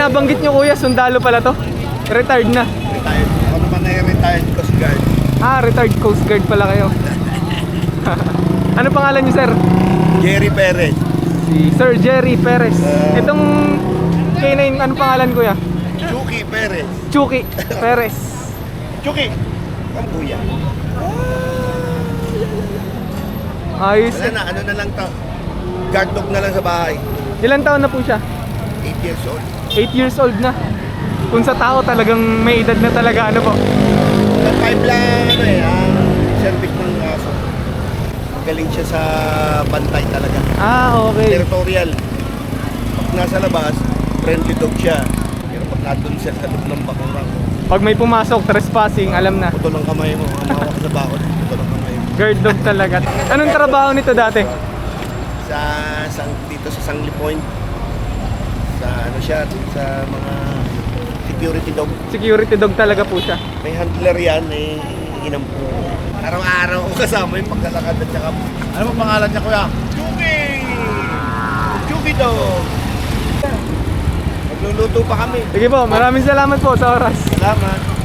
Nabanggit nyo kuya, sundalo pala to? Retired na? Retired. Ako naman ay retired Coast Guard. Ah, retired Coast Guard pala kayo. Ano pangalan nyo sir? Jerry Perez. Si Sir Jerry Perez. Itong K9, ano pangalan kuya? Chucky Perez. Chucky Perez. Chucky! Ang kuya. Ayos. Wala na, ano na lang to. Guard dog na lang sa bahay. Ilan taon na po siya? 8 years old. 8 years old na. Kung sa tao talagang may edad na talaga, ano po? Ang 5 lang, ano eh, service ng aso. Magaling siya sa bantay talaga. Ah, okay. Territorial. Pag nasa labas, friendly dog siya. Pero pag nandun siya sa loob ng bakurang, Pag may pumasok, trespassing, alam na. puto ng kamay mo, ang mawak sa bakod, puto ng kamay mo. Guard dog talaga. Anong trabaho nito dati? Dito sa Sangli Point. Sa ano siya, sa mga security dog. Security dog talaga po siya. May handler yan, inampo. Araw-araw ko kasama yung paglalakad at saka... Ano mo pangalan niya, kuya? Chucky! Chucky dog! Magluluto pa kami. Sige po, maraming salamat po sa oras. Salamat.